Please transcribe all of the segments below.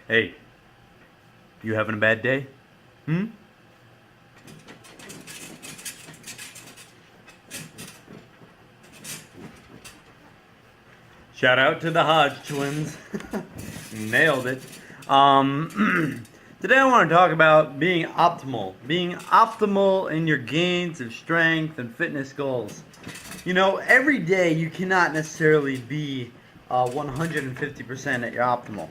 Hey, you having a bad day? Hmm? Shout out to the Hodge twins. Nailed it. Today I want to talk about being optimal. Being optimal in your gains of strength and fitness goals. You know, every day you cannot necessarily be 150% at your optimal.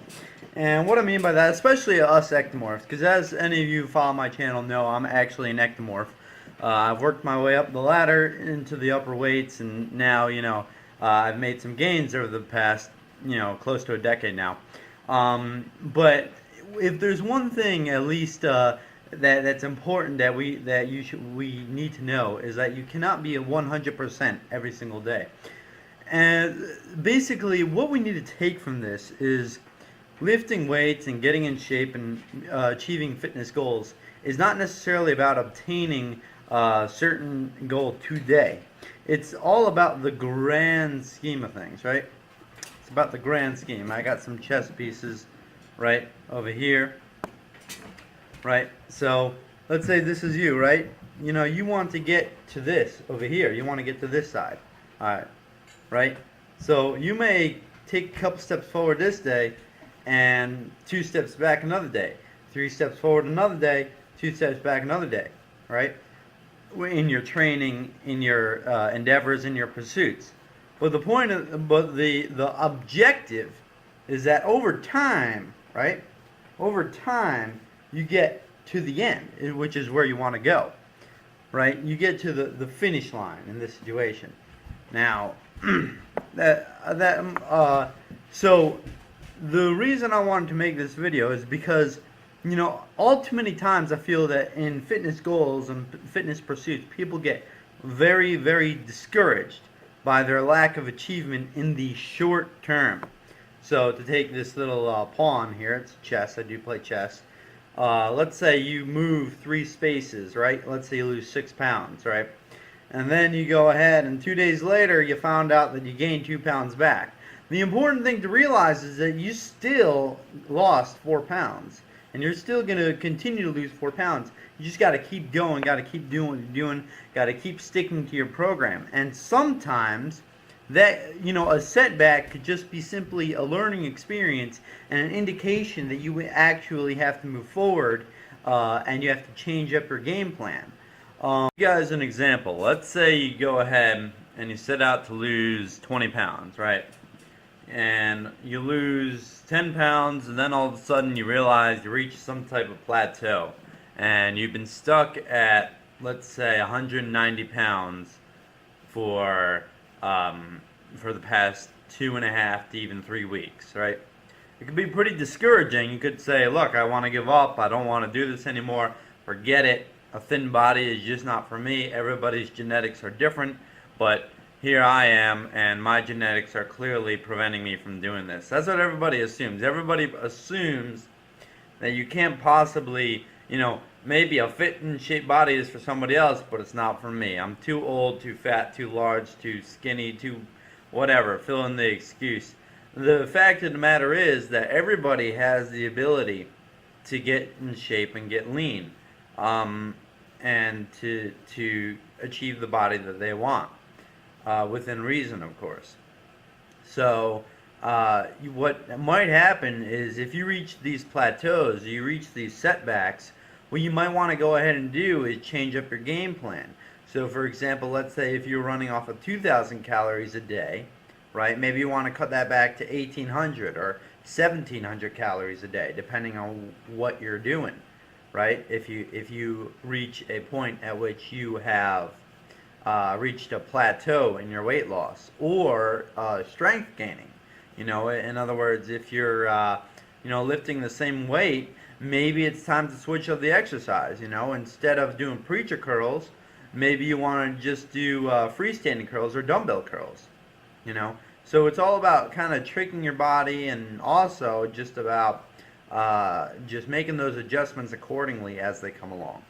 And what I mean by that, especially us ectomorphs, because as any of you who follow my channel know, I'm actually an ectomorph. I've worked my way up the ladder into the upper weights, and now, I've made some gains over the past, close to a decade now. But if there's one thing, at least, that's important we need to know is that you cannot be at 100% every single day. And basically, what we need to take from this is lifting weights and getting in shape and achieving fitness goals is not necessarily about obtaining a certain goal today. It's all about the grand scheme of things, right? It's about the grand scheme. I got some chess pieces right over here, right? So let's say this is you, right? You know, you want to get to this over here. You want to get to this side, all right? Right? So you may take a couple steps forward this day and 2 steps back another day, 3 steps forward another day, 2 steps back another day, right? In your training, in your endeavors, in your pursuits. But the objective is that over time, right? Over time, you get to the end, which is where you want to go, right? You get to the finish line in this situation. Now, so the reason I wanted to make this video is because, all too many times I feel that in fitness goals and fitness pursuits, people get very, very discouraged by their lack of achievement in the short term. So to take this little pawn here, it's chess, I do play chess. Let's say you move 3 spaces, right? Let's say you lose 6 pounds, right? And then you go ahead and 2 days later you found out that you gained 2 pounds back. The important thing to realize is that you still lost 4 pounds. And you're still going to continue to lose 4 pounds. You just got to keep going, got to keep doing what you're doing, got to keep sticking to your program. And sometimes that, a setback could just be simply a learning experience and an indication that you actually have to move forward and you have to change up your game plan. You guys an example. Let's say you go ahead and you set out to lose 20 pounds, right? And you lose 10 pounds, and then all of a sudden you realize you reach some type of plateau. And you've been stuck at, let's say, 190 pounds for the past 2.5 to even 3 weeks, right? It could be pretty discouraging. You could say, look, I want to give up. I don't want to do this anymore. Forget it. A thin body is just not for me. Everybody's genetics are different, but here I am, and my genetics are clearly preventing me from doing this. That's what everybody assumes. Everybody assumes that you can't possibly, maybe a fit and shaped body is for somebody else, but it's not for me. I'm too old, too fat, too large, too skinny, too whatever. Fill in the excuse. The fact of the matter is that everybody has the ability to get in shape and get lean, and to achieve the body that they want. Within reason, of course. So what might happen is if you reach these plateaus, you reach these setbacks, what you might want to go ahead and do is change up your game plan. So for example, let's say if you're running off of 2,000 calories a day, right, maybe you want to cut that back to 1,800 or 1,700 calories a day, depending on what you're doing, right? If you reach a point at which you have reached a plateau in your weight loss or strength gaining. In other words, if you're lifting the same weight, maybe it's time to switch up the exercise. Instead of doing preacher curls, maybe you want to just do freestanding curls or dumbbell curls. So it's all about kind of tricking your body, and also just about just making those adjustments accordingly as they come along.